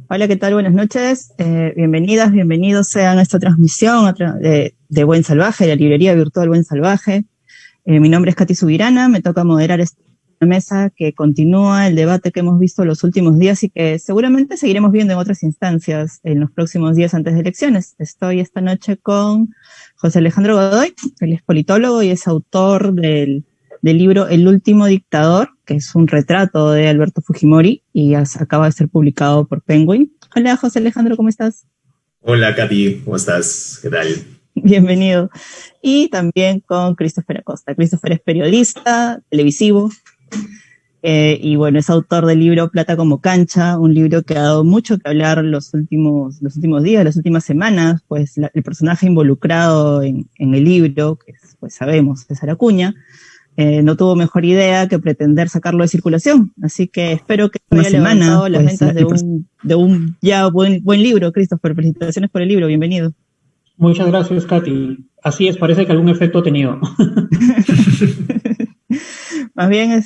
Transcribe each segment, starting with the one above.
Hola, ¿qué tal? Buenas noches. Bienvenidas, bienvenidos sean a esta transmisión de Buen Salvaje, la librería virtual Buen Salvaje. Mi nombre es Katy Subirana, me toca moderar esta mesa que continúa el debate que hemos visto los últimos días y que seguramente seguiremos viendo en otras instancias en los próximos días antes de elecciones. Estoy esta noche con José Alejandro Godoy, él es politólogo y es autor del libro El último dictador, que es un retrato de Alberto Fujimori y acaba de ser publicado por Penguin. Hola José Alejandro, ¿cómo estás? Hola Katy, ¿cómo estás? ¿Qué tal? Bienvenido. Y también con Christopher Acosta. Christopher es periodista, televisivo, y bueno, es autor del libro Plata como cancha, un libro que ha dado mucho que hablar los últimos días, las últimas semanas, pues el personaje involucrado en el libro, que es, pues sabemos, César Acuña, no tuvo mejor idea que pretender sacarlo de circulación. Así que espero que una semana las pues, ventas de un ya buen libro. Christopher, felicitaciones por el libro, bienvenido. Muchas gracias, Katy. Así es, parece que algún efecto ha tenido. Más bien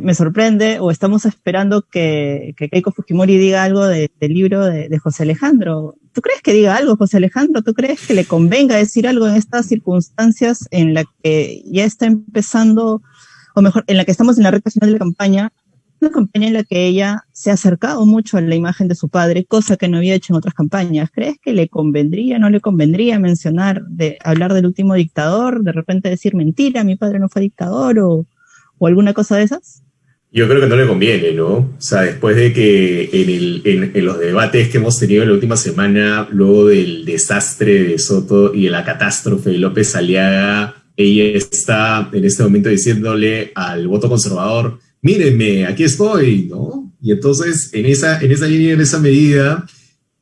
me sorprende, o estamos esperando que Keiko Fujimori diga algo del libro de José Alejandro. ¿Tú crees que diga algo, José Alejandro? ¿Tú crees que le convenga decir algo en estas circunstancias en la que ya está empezando, o mejor, en la que estamos en la recta final de la campaña? Una campaña en la que ella se ha acercado mucho a la imagen de su padre, cosa que no había hecho en otras campañas. ¿Crees que le convendría, no le convendría hablar del último dictador, de repente decir mentira, mi padre no fue dictador, o alguna cosa de esas? Yo creo que no le conviene, ¿no? O sea, después de que en los debates que hemos tenido en la última semana, luego del desastre de Soto y de la catástrofe de López Aliaga, ella está en este momento diciéndole al voto conservador, mírenme, aquí estoy, ¿no? Y entonces, en esa línea, en esa medida,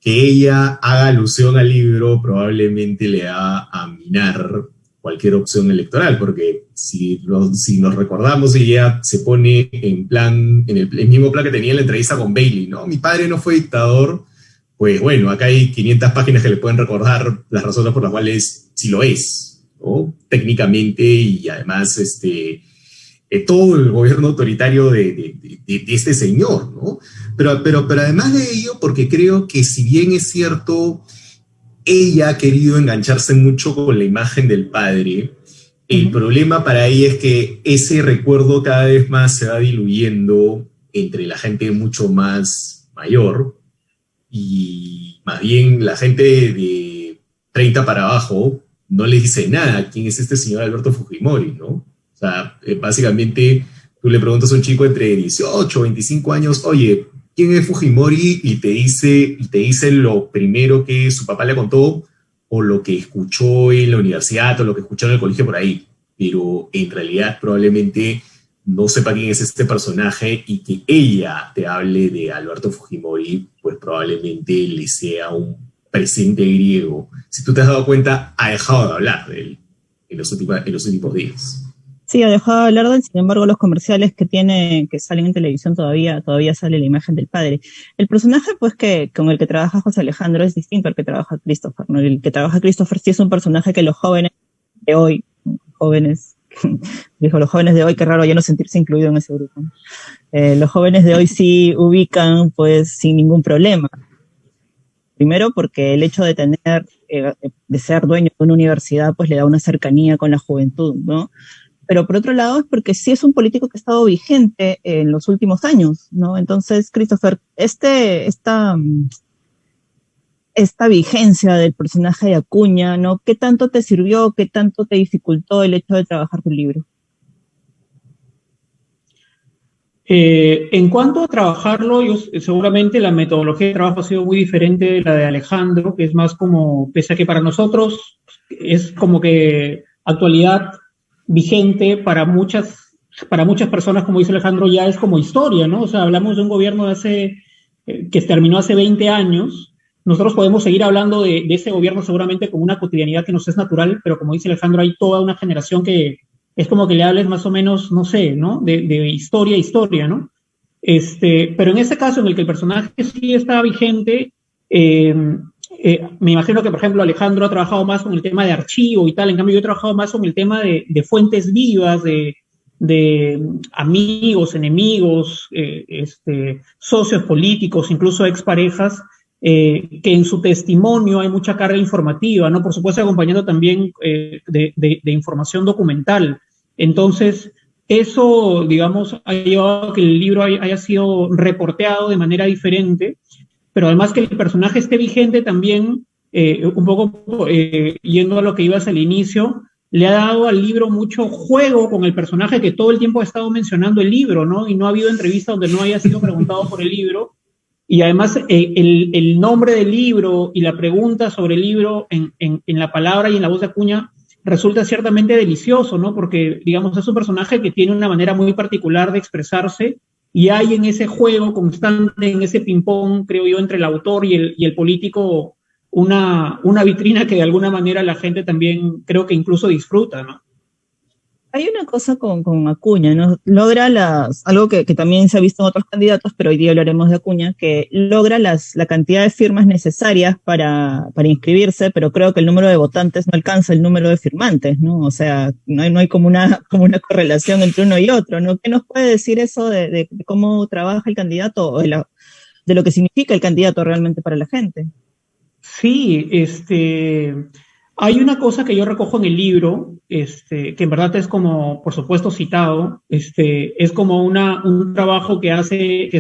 que ella haga alusión al libro probablemente le va a minar cualquier opción electoral, porque si nos recordamos, ella se pone en plan, en el mismo plan que tenía en la entrevista con Bailey, ¿no? Mi padre no fue dictador, pues bueno, acá hay 500 páginas que le pueden recordar las razones por las cuales sí lo es, ¿no? Técnicamente y además todo el gobierno autoritario de este señor, ¿no? Pero además de ello, porque creo que si bien es cierto, ella ha querido engancharse mucho con la imagen del padre, el problema para ella es que ese recuerdo cada vez más se va diluyendo entre la gente mucho más mayor y más bien la gente de 30 para abajo no le dice nada quién es este señor Alberto Fujimori, ¿no? O sea, básicamente tú le preguntas a un chico entre 18 o 25 años, oye, ¿quién es Fujimori? Y te dice lo primero que su papá le contó o lo que escuchó en la universidad o lo que escuchó en el colegio por ahí. Pero en realidad probablemente no sepa quién es este personaje y que ella te hable de Alberto Fujimori, pues probablemente le sea un presente griego. Si tú te has dado cuenta, ha dejado de hablar de él en los últimos días. Sí, ha dejado de hablar de él, sin embargo, los comerciales que salen en televisión todavía sale la imagen del padre. El personaje, pues, con el que trabaja José Alejandro es distinto al que trabaja Christopher, ¿no? El que trabaja Christopher sí es un personaje que los jóvenes de hoy, jóvenes, dijo los jóvenes de hoy, qué raro ya no sentirse incluido en ese grupo, ¿no? Los jóvenes de hoy sí ubican, pues, sin ningún problema. Primero porque el hecho de ser dueño de una universidad, pues le da una cercanía con la juventud, ¿no? Pero por otro lado es porque sí es un político que ha estado vigente en los últimos años, ¿no? Entonces, Christopher, esta vigencia del personaje de Acuña, ¿no? ¿Qué tanto te sirvió, qué tanto te dificultó el hecho de trabajar tu libro? En cuanto a trabajarlo, seguramente la metodología de trabajo ha sido muy diferente de la de Alejandro, que es más como, pese a que para nosotros es como que actualidad vigente, para muchas personas, como dice Alejandro, ya es como historia, ¿no? O sea, hablamos de un gobierno que terminó hace 20 años. Nosotros podemos seguir hablando de ese gobierno seguramente con una cotidianidad que nos es natural, pero como dice Alejandro, hay toda una generación que es como que le hables más o menos, no sé, ¿no? De historia a historia, ¿no? Pero en este caso en el que el personaje sí está vigente, eh, me imagino que, por ejemplo, Alejandro ha trabajado más con el tema de archivo y tal, en cambio yo he trabajado más con el tema de fuentes vivas, de amigos, enemigos, socios políticos, incluso exparejas, que en su testimonio hay mucha carga informativa, ¿no? Por supuesto, acompañando también de información documental. Entonces, eso, digamos, ha llevado a que el libro haya sido reporteado de manera diferente, pero además que el personaje esté vigente también, un poco yendo a lo que ibas al inicio, le ha dado al libro mucho juego con el personaje que todo el tiempo ha estado mencionando el libro, ¿no? Y no ha habido entrevista donde no haya sido preguntado por el libro. Y además el nombre del libro y la pregunta sobre el libro en la palabra y en la voz de Acuña resulta ciertamente delicioso, ¿no? Porque, digamos, es un personaje que tiene una manera muy particular de expresarse y hay en ese juego constante, en ese ping-pong, creo yo, entre el autor y el político, una vitrina que de alguna manera la gente también creo que incluso disfruta, ¿no? Hay una cosa con Acuña, ¿no? Logra algo que también se ha visto en otros candidatos, pero hoy día hablaremos de Acuña, que logra la cantidad de firmas necesarias para inscribirse, pero creo que el número de votantes no alcanza el número de firmantes, ¿no? O sea, no hay como una correlación entre uno y otro, ¿no? ¿Qué nos puede decir eso de cómo trabaja el candidato o de lo que significa el candidato realmente para la gente? Sí, hay una cosa que yo recojo en el libro, que en verdad es como, por supuesto, citado, es como un trabajo que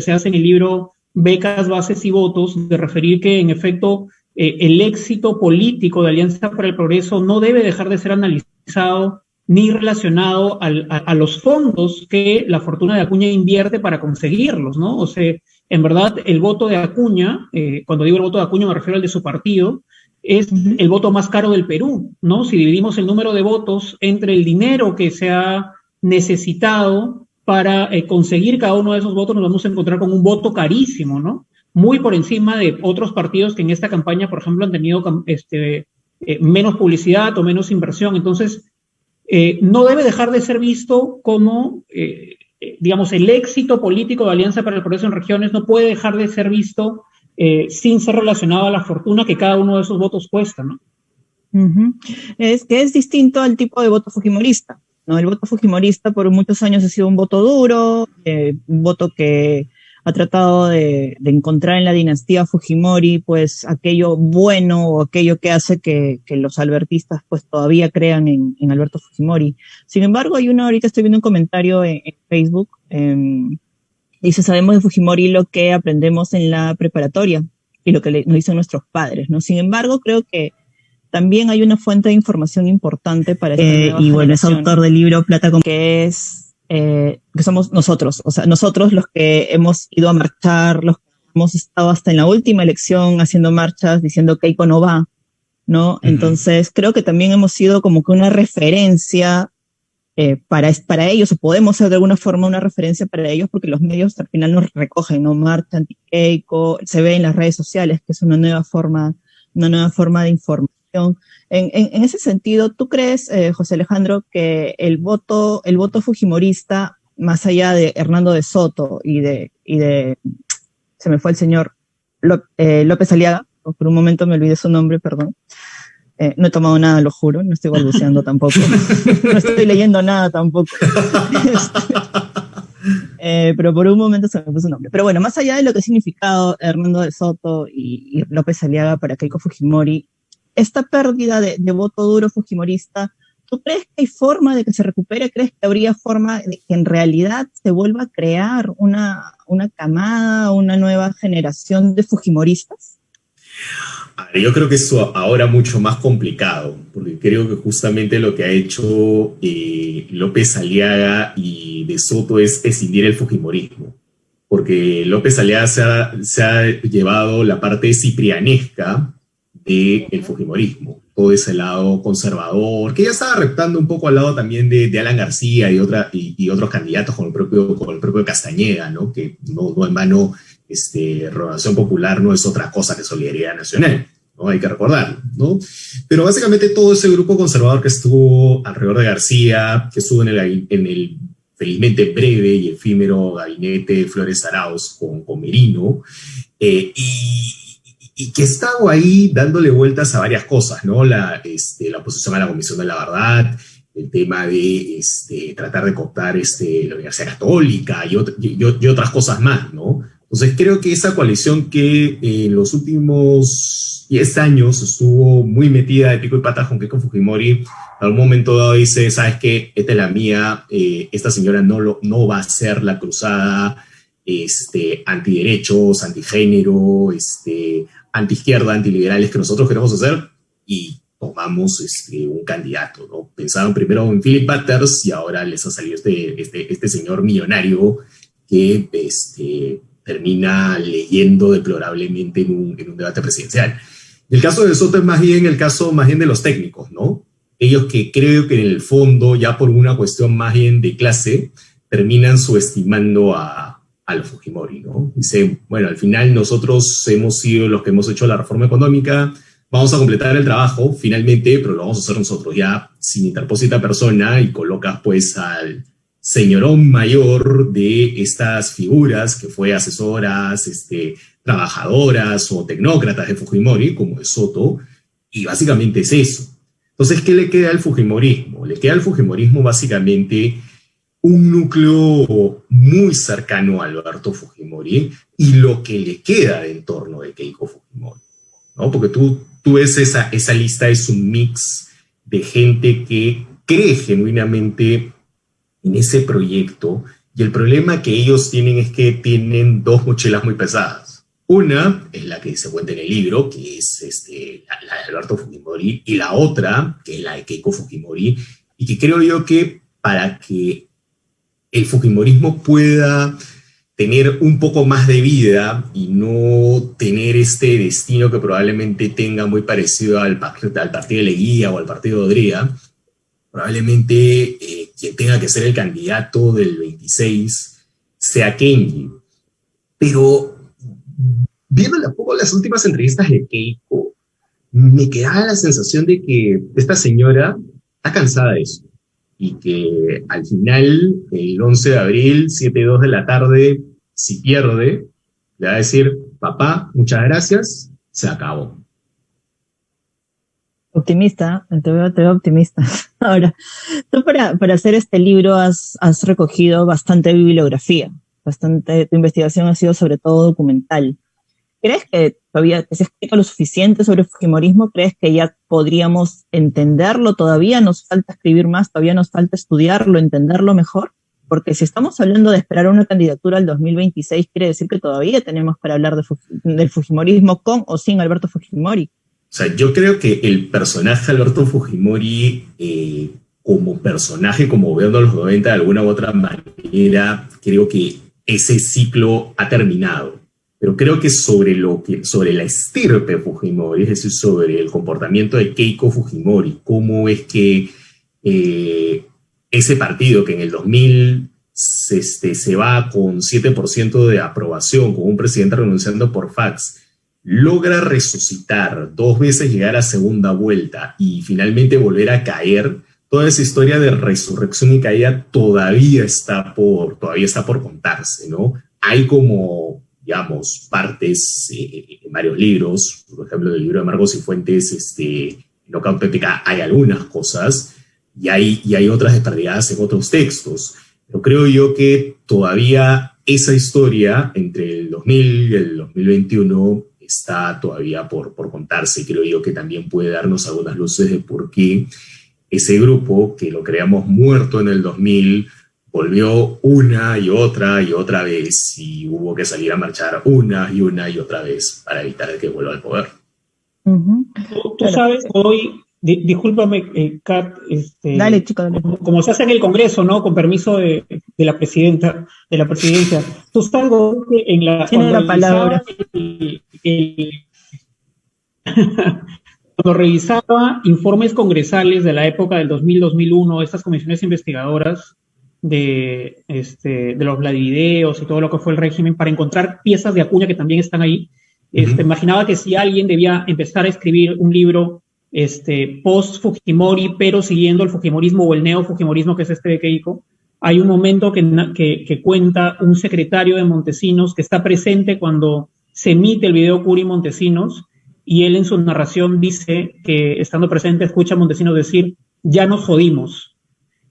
se hace en el libro Becas, Bases y Votos, de referir que, en efecto, el éxito político de Alianza para el Progreso no debe dejar de ser analizado ni relacionado a los fondos que la fortuna de Acuña invierte para conseguirlos, ¿no? O sea, en verdad, el voto de Acuña, cuando digo el voto de Acuña me refiero al de su partido, es el voto más caro del Perú, ¿no? Si dividimos el número de votos entre el dinero que se ha necesitado para conseguir cada uno de esos votos, nos vamos a encontrar con un voto carísimo, ¿no? Muy por encima de otros partidos que en esta campaña, por ejemplo, han tenido menos publicidad o menos inversión. Entonces, no debe dejar de ser visto como, digamos, el éxito político de Alianza para el Progreso en Regiones no puede dejar de ser visto sin ser relacionado a la fortuna que cada uno de esos votos cuesta, ¿no? Uh-huh. Es que es distinto al tipo de voto fujimorista, ¿no? El voto fujimorista por muchos años ha sido un voto duro, un voto que ha tratado de encontrar en la dinastía Fujimori, pues, aquello bueno o aquello que hace que los albertistas, pues, todavía crean en Alberto Fujimori. Sin embargo, ahorita estoy viendo un comentario en Facebook, dice, sabemos de Fujimori lo que aprendemos en la preparatoria y lo que nos dicen nuestros padres, ¿no? Sin embargo, creo que también hay una fuente de información importante para esta nueva y bueno, es autor del libro Plata con que es que somos nosotros, o sea, nosotros los que hemos ido a marchar, los que hemos estado hasta en la última elección haciendo marchas diciendo que Keiko no va, ¿no? Uh-huh. Entonces, creo que también hemos sido como que una referencia para ellos, o podemos ser de alguna forma una referencia para ellos, porque los medios al final nos recogen, ¿no? Marcha anti-Keiko, se ve en las redes sociales, que es una nueva forma de información. En ese sentido, ¿tú crees, José Alejandro, que el voto fujimorista, más allá de Hernando de Soto y de se me fue el señor López Aliaga, por un momento me olvidé su nombre, perdón, no he tomado nada, lo juro, no estoy balbuceando tampoco, no estoy leyendo nada tampoco, pero por un momento se me fue su nombre. Pero bueno, más allá de lo que ha significado Hernando de Soto y López Aliaga para Keiko Fujimori, esta pérdida de voto duro fujimorista, ¿tú crees que hay forma de que se recupere? ¿Crees que habría forma de que en realidad se vuelva a crear una camada, una nueva generación de fujimoristas? Yo creo que eso ahora mucho más complicado, porque creo que justamente lo que ha hecho López Aliaga y de Soto es escindir el fujimorismo, porque López Aliaga se ha llevado la parte ciprianesca del fujimorismo, todo ese lado conservador, que ya estaba reptando un poco al lado también de Alan García y otros candidatos con el propio Castañeda, ¿no? Que no en vano Renovación Popular no es otra cosa que Solidaridad Nacional, ¿no? Hay que recordarlo, ¿no? Pero básicamente todo ese grupo conservador que estuvo alrededor de García, que estuvo en el felizmente breve y efímero gabinete Flores Arauz con Merino, y que estaba ahí dándole vueltas a varias cosas, ¿no? La oposición a la Comisión de la Verdad, el tema de tratar de cooptar la Universidad Católica y otras cosas más, ¿no? Entonces creo que esa coalición que en los últimos 10 años estuvo muy metida de pico y patas con Keiko Fujimori, en algún momento dado dice, ¿sabes qué? Esta es la mía, esta señora no va a ser la cruzada antiderechos, antigénero, antiizquierda, antiliberales que nosotros queremos hacer, y tomamos un candidato, ¿no? Pensaban primero en Philip Butters y ahora les ha salido este señor millonario que termina leyendo deplorablemente en un debate presidencial. El caso de Soto es más bien el caso más bien de los técnicos, ¿no? Ellos que creo que en el fondo, ya por una cuestión más bien de clase, terminan subestimando a los Fujimori, ¿no? Dice, bueno, al final nosotros hemos sido los que hemos hecho la reforma económica, vamos a completar el trabajo finalmente, pero lo vamos a hacer nosotros ya sin interpósita persona, y colocas pues al señorón mayor de estas figuras que fue asesoras, trabajadoras o tecnócratas de Fujimori, como es Soto, y básicamente es eso. Entonces, ¿qué le queda al Fujimorismo? Le queda al Fujimorismo básicamente un núcleo muy cercano a Alberto Fujimori y lo que le queda de entorno de Keiko Fujimori, ¿no? Porque tú ves esa lista, es un mix de gente que cree genuinamente en ese proyecto, y el problema que ellos tienen es que tienen dos mochilas muy pesadas. Una es la que se cuenta en el libro, que es la de Alberto Fujimori, y la otra, que es la de Keiko Fujimori, y que creo yo que para que el fujimorismo pueda tener un poco más de vida y no tener este destino que probablemente tenga muy parecido al partido de Leguía o al partido de Odría, probablemente quien tenga que ser el candidato del 26 sea Kenji. Pero viendo un poco las últimas entrevistas de Keiko, me quedaba la sensación de que esta señora está cansada de eso, y que al final, el 11 de abril, 7:02 de la tarde, si pierde, le va a decir, papá, muchas gracias, se acabó. Optimista, te veo optimista. Ahora, tú para hacer este libro has recogido bastante bibliografía, tu investigación ha sido sobre todo documental. ¿Crees que todavía se ha escrito lo suficiente sobre el fujimorismo? ¿Crees que ya podríamos entenderlo? ¿Todavía nos falta escribir más? ¿Todavía nos falta estudiarlo, entenderlo mejor? Porque si estamos hablando de esperar una candidatura al 2026, quiere decir que todavía tenemos para hablar del fujimorismo con o sin Alberto Fujimori. O sea, yo creo que el personaje Alberto Fujimori, como personaje, como gobierno de los 90, de alguna u otra manera, creo que ese ciclo ha terminado. Pero creo que sobre la estirpe Fujimori, es decir, sobre el comportamiento de Keiko Fujimori, cómo es que ese partido que en el 2000 se va con 7% de aprobación, con un presidente renunciando por fax, logra resucitar 2 veces, llegar a segunda vuelta y finalmente volver a caer. Toda esa historia de resurrección y caída todavía está por contarse, ¿no? Hay como, digamos, partes en varios libros, por ejemplo, en el libro de Marcos y Fuentes, Knockout PPK, hay algunas cosas, y hay otras desperdigadas en otros textos. Pero creo yo que todavía esa historia entre el 2000 y el 2021 está todavía por contarse, y creo yo que también puede darnos algunas luces de por qué ese grupo, que lo creamos muerto en el 2000, volvió una y otra vez, y hubo que salir a marchar una y otra vez para evitar que vuelva al poder. Uh-huh. Tú sabes, hoy, discúlpame, Kat, dale, chico, dale. Como se hace en el Congreso, ¿no? Con permiso de la presidencia, tú sabes que en tiene la palabra. Cuando revisaba informes congresales de la época del 2000-2001, estas comisiones investigadoras de los Vladivideos y todo lo que fue el régimen, para encontrar piezas de Acuña que también están ahí, imaginaba que si alguien debía empezar a escribir un libro post-Fujimori, pero siguiendo el fujimorismo o el neo-fujimorismo, que es de Keiko, hay un momento que cuenta un secretario de Montesinos que está presente cuando se emite el video Curi Montesinos, y él en su narración dice que, estando presente, escucha a Montesinos decir, ya nos jodimos.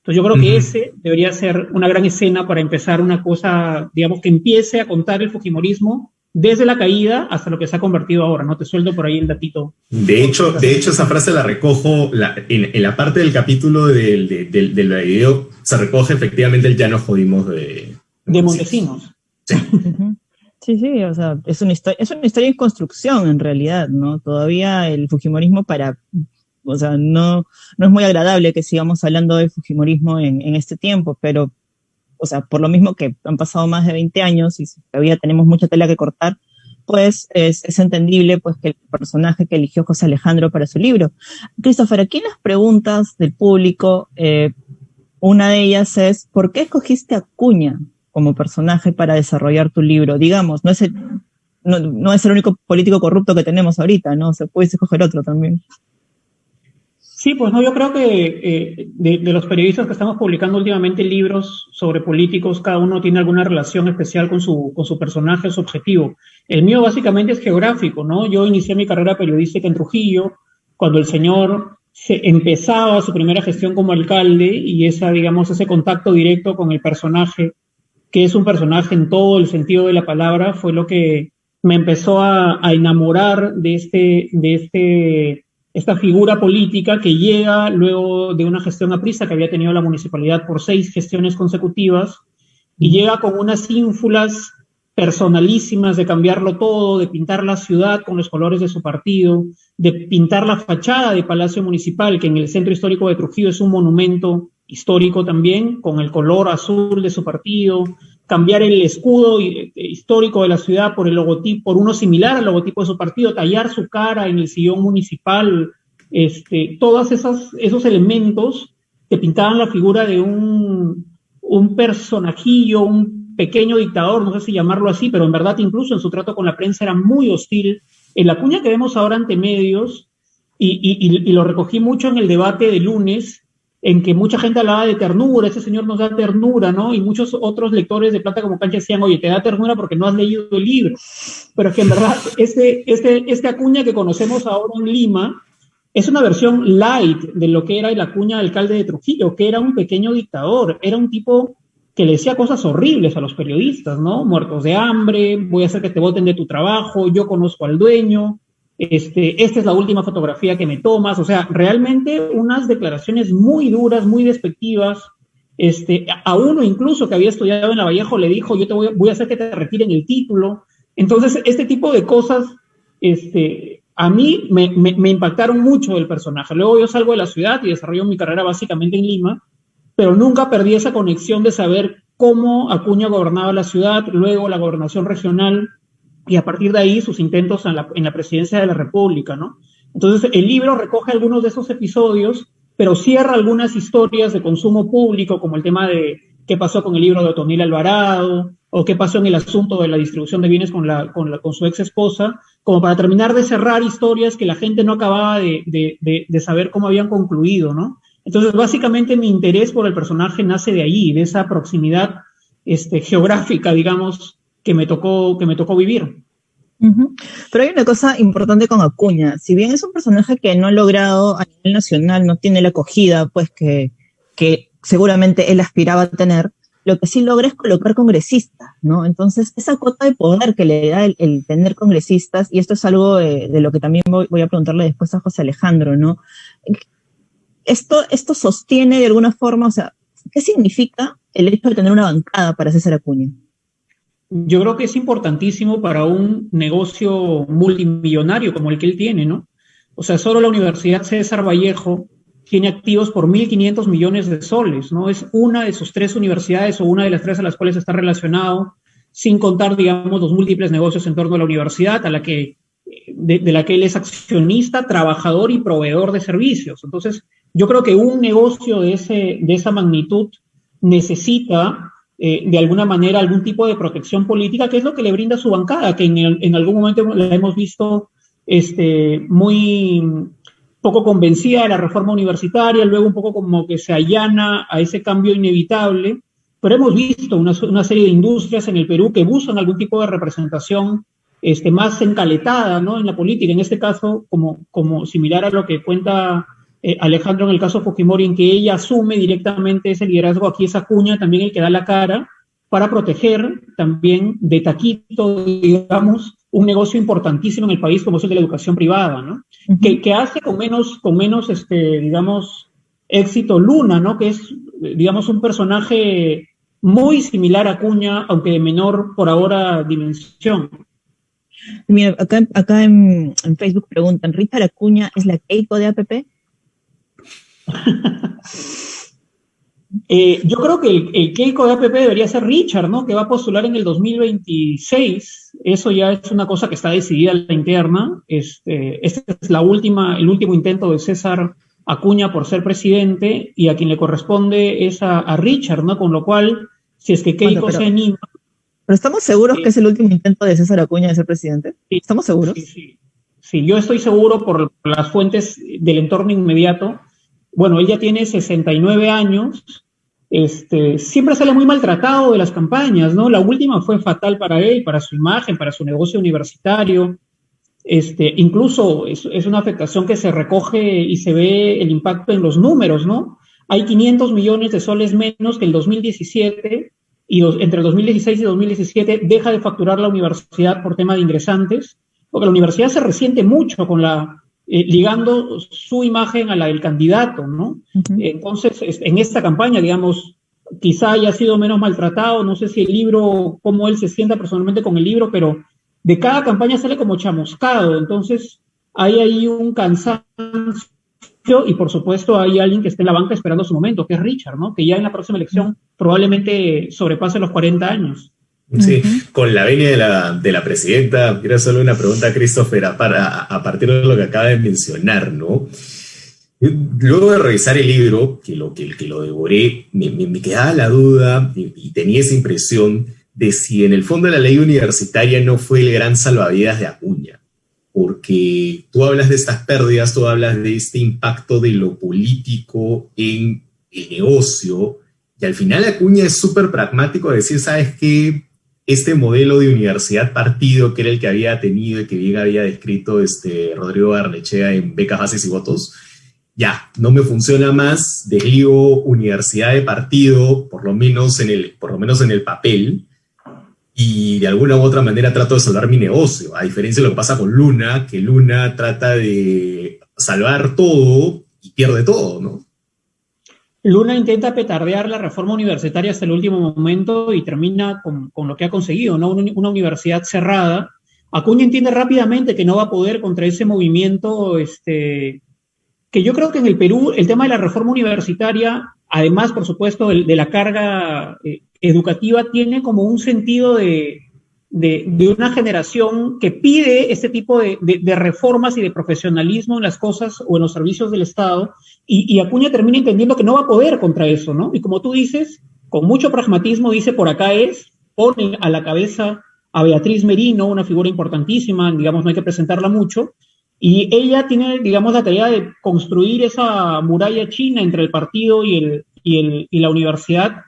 Entonces yo creo que ese debería ser una gran escena para empezar una cosa, digamos, que empiece a contar el fujimorismo desde la caída hasta lo que se ha convertido ahora, ¿no? Te suelto por ahí el datito. De hecho, esa frase la recojo en la parte del capítulo del video, se recoge efectivamente el ya no jodimos de Montesinos. Sí. Sí, o sea, es una historia en construcción en realidad, ¿no? Todavía el fujimorismo o sea, no es muy agradable que sigamos hablando del fujimorismo en este tiempo, pero, o sea, por lo mismo que han pasado más de 20 años y todavía tenemos mucha tela que cortar, pues es entendible pues que el personaje que eligió José Alejandro para su libro. Christopher, aquí en las preguntas del público, una de ellas es, ¿por qué escogiste a Acuña como personaje para desarrollar tu libro? Digamos, no es el único político corrupto que tenemos ahorita, ¿no? Se puede escoger otro también. Sí, pues no, yo creo que de los periodistas que estamos publicando últimamente libros sobre políticos, cada uno tiene alguna relación especial con su personaje, su objetivo. El mío básicamente es geográfico, ¿no? Yo inicié mi carrera periodística en Trujillo, cuando el señor empezaba su primera gestión como alcalde y ese contacto directo con el personaje, que es un personaje en todo el sentido de la palabra, fue lo que me empezó a enamorar de esta figura política que llega luego de una gestión aprista que había tenido la municipalidad por 6 gestiones consecutivas y llega con unas ínfulas personalísimas de cambiarlo todo, de pintar la ciudad con los colores de su partido, de pintar la fachada de Palacio Municipal, que en el centro histórico de Trujillo es un monumento histórico también, con el color azul de su partido, cambiar el escudo histórico de la ciudad por el logotipo, por uno similar al logotipo de su partido, tallar su cara en el sillón municipal, todos esos elementos que pintaban la figura de un personajillo, un pequeño dictador, no sé si llamarlo así, pero en verdad incluso en su trato con la prensa era muy hostil. El Acuña que vemos ahora ante medios, y lo recogí mucho en el debate de lunes, en que mucha gente hablaba de ternura, ese señor nos da ternura, ¿no? Y muchos otros lectores de Plata como Cancha decían, oye, te da ternura porque no has leído el libro. Pero es que en verdad, este Acuña que conocemos ahora en Lima es una versión light de lo que era el Acuña alcalde de Trujillo, que era un pequeño dictador, era un tipo que le decía cosas horribles a los periodistas, ¿no? Muertos de hambre, voy a hacer que te boten de tu trabajo, yo conozco al dueño, esta es la última fotografía que me tomas, o sea, realmente unas declaraciones muy duras, muy despectivas. A uno incluso que había estudiado en la Vallejo le dijo, yo voy a hacer que te retiren el título. Entonces, este tipo de cosas, a mí me impactaron mucho el personaje. Luego yo salgo de la ciudad y desarrollo mi carrera básicamente en Lima, pero nunca perdí esa conexión de saber cómo Acuña gobernaba la ciudad, luego la gobernación regional, y a partir de ahí sus intentos en la presidencia de la República, ¿no? Entonces, el libro recoge algunos de esos episodios, pero cierra algunas historias de consumo público, como el tema de qué pasó con el libro de Otonil Alvarado, o qué pasó en el asunto de la distribución de bienes con su ex esposa, como para terminar de cerrar historias que la gente no acababa de saber cómo habían concluido, ¿no? Entonces, básicamente, mi interés por el personaje nace de ahí, de esa proximidad geográfica, digamos, que me tocó vivir. Uh-huh. Pero hay una cosa importante con Acuña. Si bien es un personaje que no ha logrado a nivel nacional, no tiene la acogida pues que seguramente él aspiraba a tener, lo que sí logra es colocar congresistas, ¿no? Entonces, esa cuota de poder que le da el tener congresistas, y esto es algo de lo que también voy a preguntarle después a José Alejandro, ¿no? Esto sostiene de alguna forma, o sea, ¿qué significa el hecho de tener una bancada para César Acuña? Yo creo que es importantísimo para un negocio multimillonario como el que él tiene, ¿no? O sea, solo la Universidad César Vallejo tiene activos por 1.500 millones de soles, ¿no? Es una de sus 3 universidades o una de las 3 a las cuales está relacionado, sin contar, digamos, los múltiples negocios en torno a la universidad, de la que él es accionista, trabajador y proveedor de servicios. Entonces, yo creo que un negocio de esa magnitud necesita de alguna manera algún tipo de protección política, que es lo que le brinda su bancada, que en algún momento la hemos visto muy poco convencida de la reforma universitaria, luego un poco como que se allana a ese cambio inevitable, pero hemos visto una serie de industrias en el Perú que buscan algún tipo de representación más encaletada, ¿no? En la política, en este caso como similar a lo que cuenta Alejandro en el caso Fujimori, en que ella asume directamente ese liderazgo, aquí es Acuña también el que da la cara para proteger también de taquito, digamos, un negocio importantísimo en el país como es el de la educación privada, ¿no? Uh-huh. Que hace con menos digamos, éxito Luna, ¿no? Que es, digamos, un personaje muy similar a Acuña, aunque de menor por ahora dimensión. Mira, acá en Facebook preguntan, ¿Richard Acuña es la Keiko de APP? Yo creo que el Keiko de APP debería ser Richard, ¿no? Que va a postular en el 2026. Eso ya es una cosa que está decidida en la interna. Este es el último intento de César Acuña por ser presidente, y a quien le corresponde es a Richard, ¿no? Con lo cual, si es que Keiko se anima... ¿Pero estamos seguros que es el último intento de César Acuña de ser presidente? Sí, ¿estamos seguros? Sí, yo estoy seguro por las fuentes del entorno inmediato. Bueno, él ya tiene 69 años, siempre sale muy maltratado de las campañas, ¿no? La última fue fatal para él, para su imagen, para su negocio universitario. Incluso es una afectación que se recoge y se ve el impacto en los números, ¿no? Hay 500 millones de soles menos que el 2017, y entre el 2016 y 2017 deja de facturar la universidad por tema de ingresantes, porque la universidad se resiente mucho con ligando su imagen a la del candidato, ¿no? Uh-huh. Entonces, en esta campaña, digamos, quizá haya sido menos maltratado, no sé si el libro, cómo él se sienta personalmente con el libro, pero de cada campaña sale como chamuscado, entonces hay ahí un cansancio, y por supuesto hay alguien que esté en la banca esperando su momento, que es Richard, ¿no? Que ya en la próxima elección probablemente sobrepase los 40 años. Sí, con la venia de la presidenta, quiero hacerle una pregunta a Christopher a partir de lo que acaba de mencionar, ¿no? Luego de revisar el libro, que lo devoré, me quedaba la duda y tenía esa impresión de si en el fondo la ley universitaria no fue el gran salvavidas de Acuña, porque tú hablas de estas pérdidas, tú hablas de este impacto de lo político en el negocio, y al final Acuña es súper pragmático de decir, ¿sabes qué? Este modelo de universidad partido, que era el que había tenido y que bien había descrito Rodrigo Barnechea en Becas, Bases y Votos, ya, no me funciona más, desligo universidad de partido, por lo menos en el papel, y de alguna u otra manera trato de salvar mi negocio, a diferencia de lo que pasa con Luna, que Luna trata de salvar todo y pierde todo, ¿no? Luna intenta petardear la reforma universitaria hasta el último momento y termina con lo que ha conseguido, ¿no? Una universidad cerrada. Acuña entiende rápidamente que no va a poder contra ese movimiento, que yo creo que en el Perú el tema de la reforma universitaria, además, por supuesto, de la carga educativa, tiene como un sentido de una generación que pide este tipo de reformas y de profesionalismo en las cosas o en los servicios del Estado, y Acuña termina entendiendo que no va a poder contra eso, ¿no? Y como tú dices, con mucho pragmatismo dice, por acá ponen a la cabeza a Beatriz Merino, una figura importantísima, digamos, no hay que presentarla mucho, y ella tiene, digamos, la tarea de construir esa muralla china entre el partido y la universidad,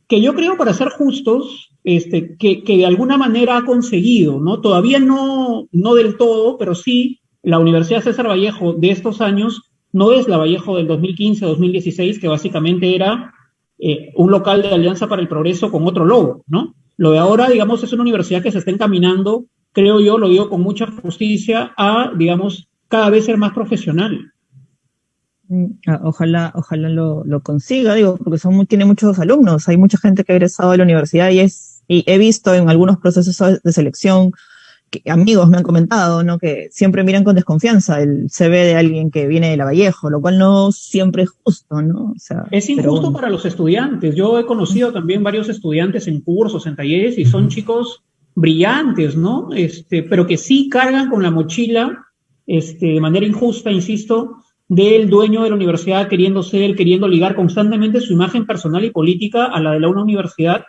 que yo creo, para ser justos, que de alguna manera ha conseguido, ¿no? Todavía no del todo, pero sí, la Universidad César Vallejo de estos años no es la Vallejo del 2015-2016, que básicamente era un local de Alianza para el Progreso con otro logo, ¿no? Lo de ahora, digamos, es una universidad que se está encaminando, creo yo, lo digo con mucha justicia, a, digamos, cada vez ser más profesional. Ojalá lo consiga, digo, porque tiene muchos alumnos, hay mucha gente que ha egresado de la universidad y he visto en algunos procesos de selección que amigos me han comentado, ¿no? Que siempre miran con desconfianza el CV de alguien que viene de la Vallejo, lo cual no siempre es justo, ¿no? O sea, es injusto para los estudiantes. Yo he conocido también varios estudiantes en cursos, en talleres, y son chicos brillantes, ¿no? Pero que sí cargan con la mochila, de manera injusta, insisto, del dueño de la universidad queriendo ligar constantemente su imagen personal y política a la de una universidad,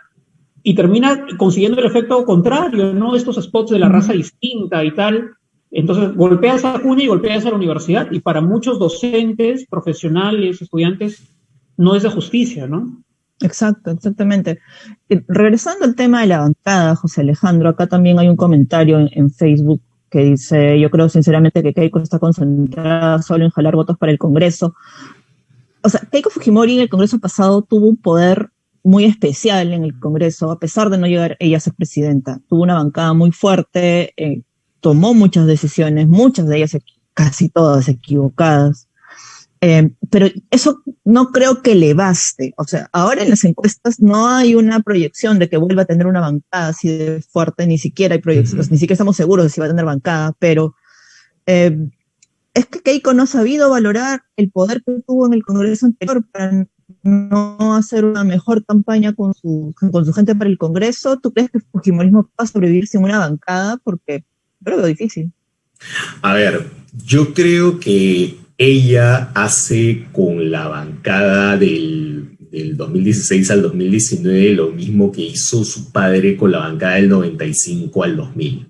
y termina consiguiendo el efecto contrario, ¿no? Estos spots de la raza distinta y tal. Entonces, golpeas a Acuña y golpeas a la universidad, y para muchos docentes, profesionales, estudiantes, no es de justicia, ¿no? Exactamente. Regresando al tema de la bancada, José Alejandro, acá también hay un comentario en Facebook que dice, yo creo sinceramente que Keiko está concentrada solo en jalar votos para el Congreso. O sea, Keiko Fujimori en el Congreso pasado tuvo un poder muy especial en el Congreso, a pesar de no llegar ella a ser presidenta. Tuvo una bancada muy fuerte, tomó muchas decisiones, muchas de ellas, casi todas equivocadas. Pero eso no creo que le baste. O sea, ahora en las encuestas no hay una proyección de que vuelva a tener una bancada así de fuerte, ni siquiera hay proyecciones, ni siquiera estamos seguros de si va a tener bancada, pero es que Keiko no ha sabido valorar el poder que tuvo en el Congreso anterior para no hacer una mejor campaña con su gente para el Congreso. ¿Tú crees que el fujimorismo va a sobrevivir sin una bancada? Porque creo que es difícil. A ver, yo creo que ella hace con la bancada del 2016 al 2019 lo mismo que hizo su padre con la bancada del 95 al 2000.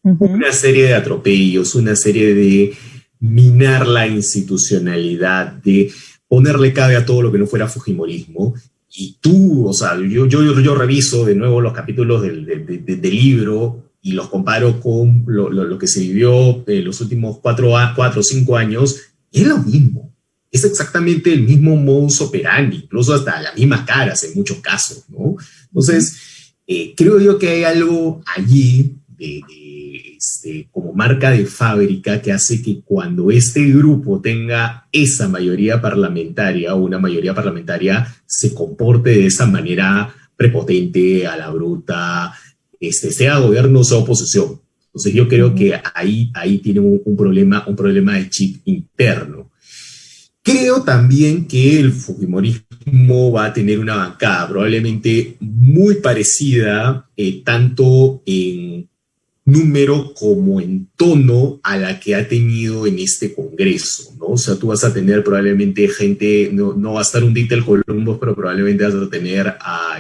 Una serie de atropellos, una serie de minar la institucionalidad, de ponerle cabe a todo lo que no fuera fujimorismo. Y tú, o sea, yo reviso de nuevo los capítulos del libro y los comparo con lo que se vivió en los últimos 4 o 5 años, y es lo mismo. Es exactamente el mismo modus operandi, incluso hasta las mismas caras en muchos casos, ¿no? Entonces, creo yo que hay algo allí como marca de fábrica que hace que cuando este grupo tenga esa mayoría parlamentaria o una mayoría parlamentaria se comporte de esa manera prepotente, a la bruta, sea gobierno o sea oposición. Entonces yo creo que ahí tiene un problema de chip interno. Creo también que el fujimorismo va a tener una bancada probablemente muy parecida, tanto en número como en tono a la que ha tenido en este Congreso, ¿no? O sea, tú vas a tener probablemente gente, no va a estar un Díaz Columbus, pero probablemente vas a tener a,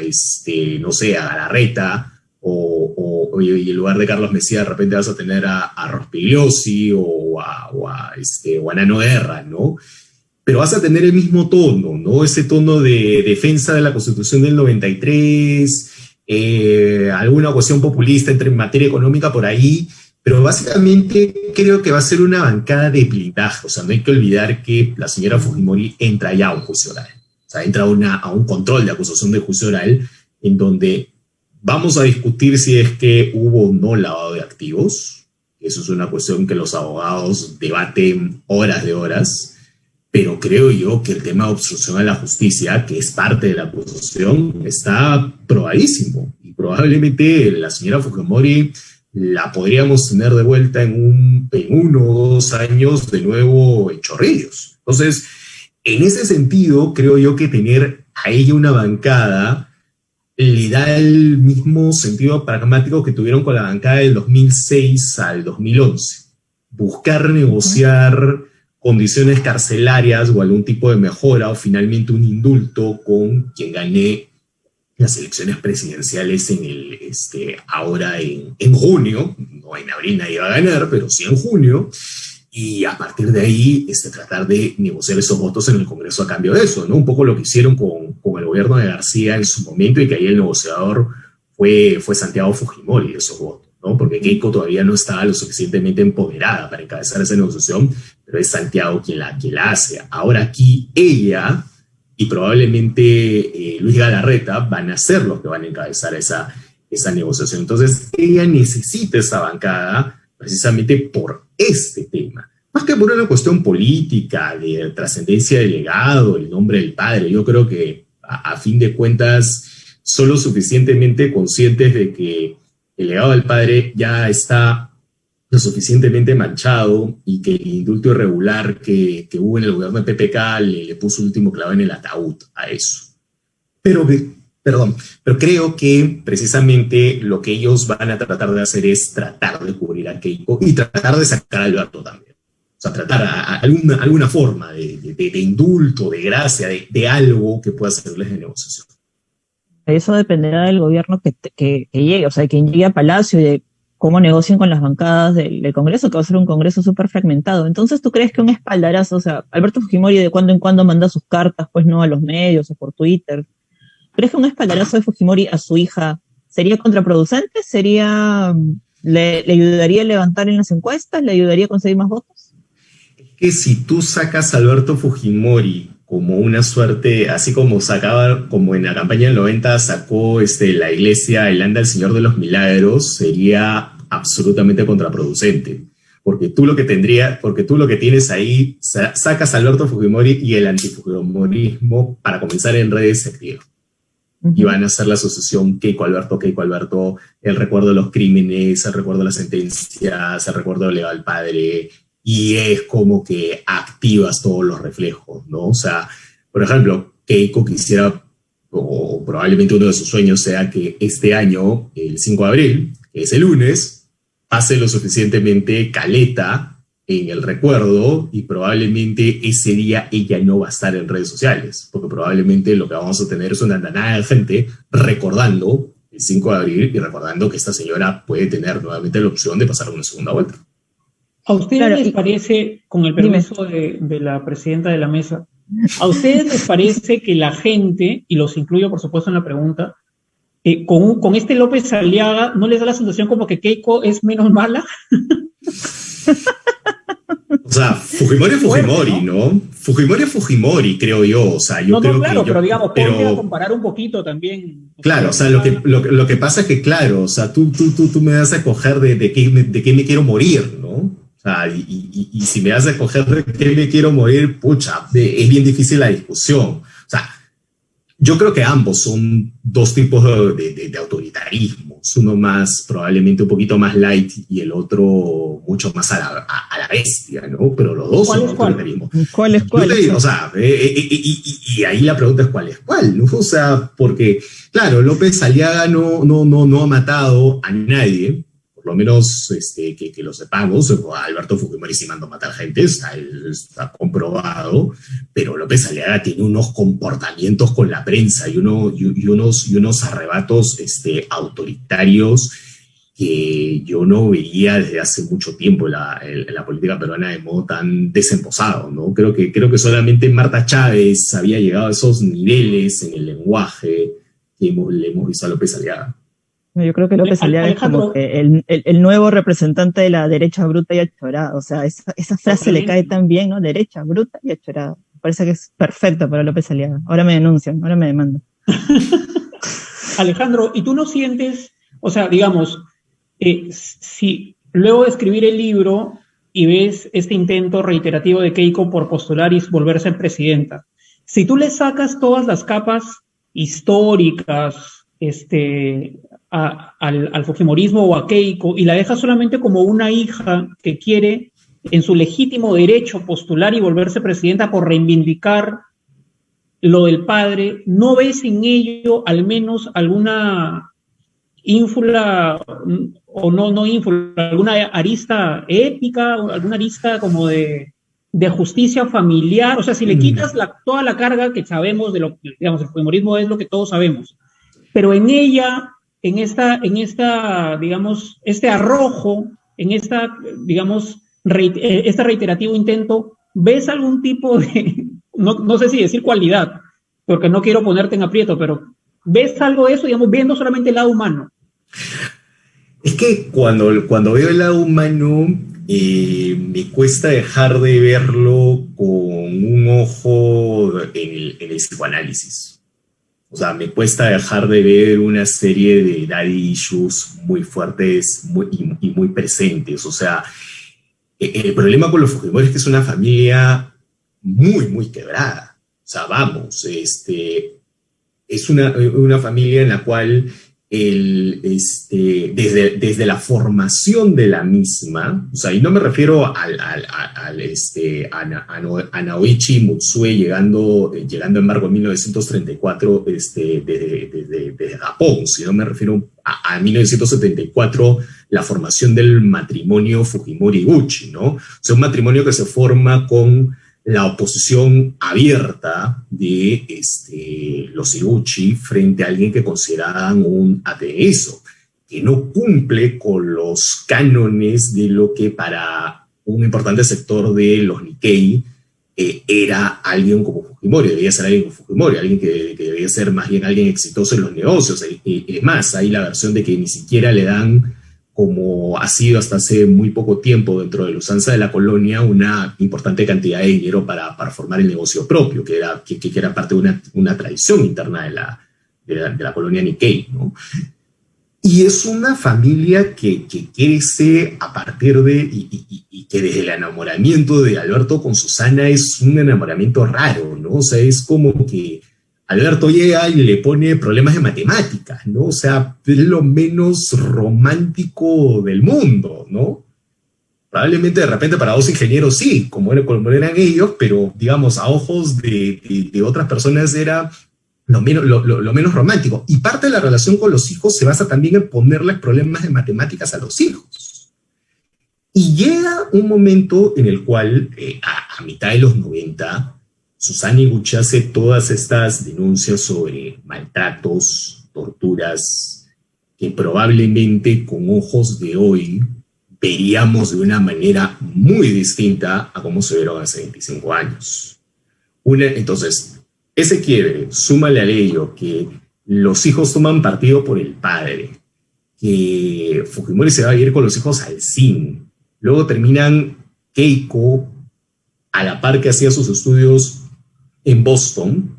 no sé, a Galarreta, y en lugar de Carlos Mesía, de repente vas a tener a Rospigliosi o a Nano Guerra, ¿no? Pero vas a tener el mismo tono, ¿no? Ese tono de defensa de la Constitución del 93, alguna cuestión populista en materia económica por ahí, pero básicamente creo que va a ser una bancada de blindaje. O sea, no hay que olvidar que la señora Fujimori entra ya a un juicio oral. O sea, entra a un control de acusación de juicio oral en donde vamos a discutir si es que hubo o no lavado de activos. Eso es una cuestión que los abogados debaten horas de horas. Pero creo yo que el tema de obstrucción a la justicia, que es parte de la acusación, está probadísimo. Y probablemente la señora Fujimori la podríamos tener de vuelta en 1 o 2 años de nuevo en Chorrillos. Entonces, en ese sentido, creo yo que tener a ella una bancada le da el mismo sentido pragmático que tuvieron con la bancada del 2006 al 2011. Buscar negociar condiciones carcelarias o algún tipo de mejora o finalmente un indulto con quien gane las elecciones presidenciales ahora en junio. No en abril nadie va a ganar, pero sí en junio. Y a partir de ahí tratar de negociar esos votos en el Congreso a cambio de eso, ¿no? Un poco lo que hicieron con el gobierno de García en su momento, y que ahí el negociador fue Santiago Fujimori de esos votos, ¿no? Porque Keiko todavía no estaba lo suficientemente empoderada para encabezar esa negociación, pero es Santiago quien la hace. Ahora aquí ella y probablemente Luis Galarreta van a ser los que van a encabezar esa negociación. Entonces ella necesita esa bancada precisamente por este tema. Más que por una cuestión política, de trascendencia del legado, el nombre del padre. Yo creo que a fin de cuentas son lo suficientemente conscientes de que el legado del padre ya está lo suficientemente manchado y que el indulto irregular que hubo en el gobierno de PPK le puso el último clavo en el ataúd a eso. Pero creo que precisamente lo que ellos van a tratar de hacer es tratar de cubrir a Keiko y tratar de sacar a Alberto también. O sea, tratar alguna forma de indulto, de gracia, de algo que pueda servirles de negociación. Eso dependerá del gobierno que llegue, o sea, quien llegue a Palacio y de cómo negocien con las bancadas del Congreso, que va a ser un Congreso súper fragmentado. Entonces, ¿tú crees que un espaldarazo, o sea, Alberto Fujimori de cuando en cuando manda sus cartas, pues no, a los medios o por Twitter? ¿Crees que un espaldarazo de Fujimori a su hija sería contraproducente? ¿Sería ¿Le ayudaría a levantar en las encuestas? ¿Le ayudaría a conseguir más votos? Que si tú sacas a Alberto Fujimori como una suerte, así como sacaba, como en la campaña del 90 sacó la iglesia el anda el Señor de los Milagros, sería absolutamente contraproducente. Porque tú lo que tienes ahí, sacas a Alberto Fujimori y el antifujimorismo para comenzar en redes se activa. Y van a hacer la asociación Keiko Alberto, el recuerdo de los crímenes, el recuerdo de las sentencias, el recuerdo del legal padre, y es como que activas todos los reflejos, ¿no? O sea, por ejemplo, Keiko quisiera, o probablemente uno de sus sueños sea que este año, el 5 de abril, que es el lunes, pase lo suficientemente caleta en el recuerdo y probablemente ese día ella no va a estar en redes sociales, porque probablemente lo que vamos a tener es una andanada de gente recordando el 5 de abril y recordando que esta señora puede tener nuevamente la opción de pasar una segunda vuelta. ¿A ustedes les parece, con el permiso de la presidenta de la mesa, a ustedes les parece que la gente, y los incluyo por supuesto en la pregunta, con este López Aliaga, ¿no les da la sensación como que Keiko es menos mala? O sea, Fujimori es Fujimori, ¿no? Fujimori es Fujimori, creo yo. O sea, yo creo claro, que pero digamos, ponte a comparar un poquito también. Claro, o sea, lo que pasa es que, claro, o sea, tú me vas a coger de qué me quiero morir, ¿no? O sea, y si me vas a coger de qué me quiero morir, pucha, es bien difícil la discusión. O sea, yo creo que ambos son dos tipos de autoritarismos. Uno más, probablemente un poquito más light y el otro mucho más a la bestia, ¿no? Pero los dos son autoritarismos. ¿Cuál es cuál? O sea, y ahí la pregunta es cuál es cuál, ¿no? O sea, porque, claro, López Aliaga no ha matado a nadie, por lo menos que lo sepamos. Alberto Fujimori sí mandó a matar gente, está comprobado, pero López Aliaga tiene unos comportamientos con la prensa y unos arrebatos autoritarios que yo no veía desde hace mucho tiempo en la política peruana de modo tan desemposado, ¿no? Creo que solamente Marta Chávez había llegado a esos niveles en el lenguaje que le hemos visto a López Aliaga. Yo creo que López Aliaga es como que el nuevo representante de la derecha bruta y achorada. O sea, esa frase le cae tan bien, ¿no? Derecha, bruta y achorada. Parece que es perfecto para López Aliaga. Ahora me denuncian, ahora me demandan. Alejandro, ¿y tú no sientes, o sea, digamos, si luego de escribir el libro y ves este intento reiterativo de Keiko por postular y volverse presidenta, si tú le sacas todas las capas históricas, al fujimorismo o a Keiko y la deja solamente como una hija que quiere en su legítimo derecho postular y volverse presidenta por reivindicar lo del padre, ¿no ves en ello al menos alguna ínfula o no ínfula, alguna arista épica, alguna arista como de justicia familiar? O sea, si le quitas toda la carga que sabemos de lo que, digamos, el fujimorismo es lo que todos sabemos, pero en ella, en esta, digamos, este arrojo, en esta, digamos, este reiterativo intento, ¿ves algún tipo de, no sé si decir cualidad, porque no quiero ponerte en aprieto, pero ¿ves algo de eso, digamos, viendo solamente el lado humano? Es que cuando veo el lado humano, me cuesta dejar de verlo con un ojo en el psicoanálisis. O sea, me cuesta dejar de ver una serie de daddy issues muy fuertes y muy presentes. O sea, el problema con los Fujimori es que es una familia muy, muy quebrada. O sea, vamos, es una familia en la cual desde la formación de la misma, o sea, y no me refiero a Naoichi Mutsue llegando en embargo en 1934 desde Japón, sino me refiero a 1974, la formación del matrimonio Fujimori-Iguchi, ¿no? O sea, un matrimonio que se forma con la oposición abierta de los Iguchi frente a alguien que consideraban un ateísmo, que no cumple con los cánones de lo que para un importante sector de los Nikkei era alguien como Fujimori, debía ser alguien como Fujimori, alguien que debía ser más bien alguien exitoso en los negocios. Es más, hay la versión de que ni siquiera le dan como ha sido hasta hace muy poco tiempo dentro de la usanza de la colonia, una importante cantidad de dinero para formar el negocio propio, que era parte de una tradición interna de la colonia Nikkei, ¿no? Y es una familia que crece a partir y que desde el enamoramiento de Alberto con Susana es un enamoramiento raro, ¿no? O sea, es como que Alberto llega y le pone problemas de matemáticas, ¿no? O sea, es lo menos romántico del mundo, ¿no? Probablemente de repente para dos ingenieros sí, como eran ellos, pero digamos, a ojos de otras personas era lo menos romántico. Y parte de la relación con los hijos se basa también en ponerles problemas de matemáticas a los hijos. Y llega un momento en el cual, a mitad de los 90, Susana Higuchi hace todas estas denuncias sobre maltratos, torturas, que probablemente con ojos de hoy veríamos de una manera muy distinta a cómo se vieron hace 25 años. Entonces, ese quiebre, súmale a ello que los hijos toman partido por el padre, que Fujimori se va a ir con los hijos al cine, luego terminan Keiko a la par que hacía sus estudios en Boston,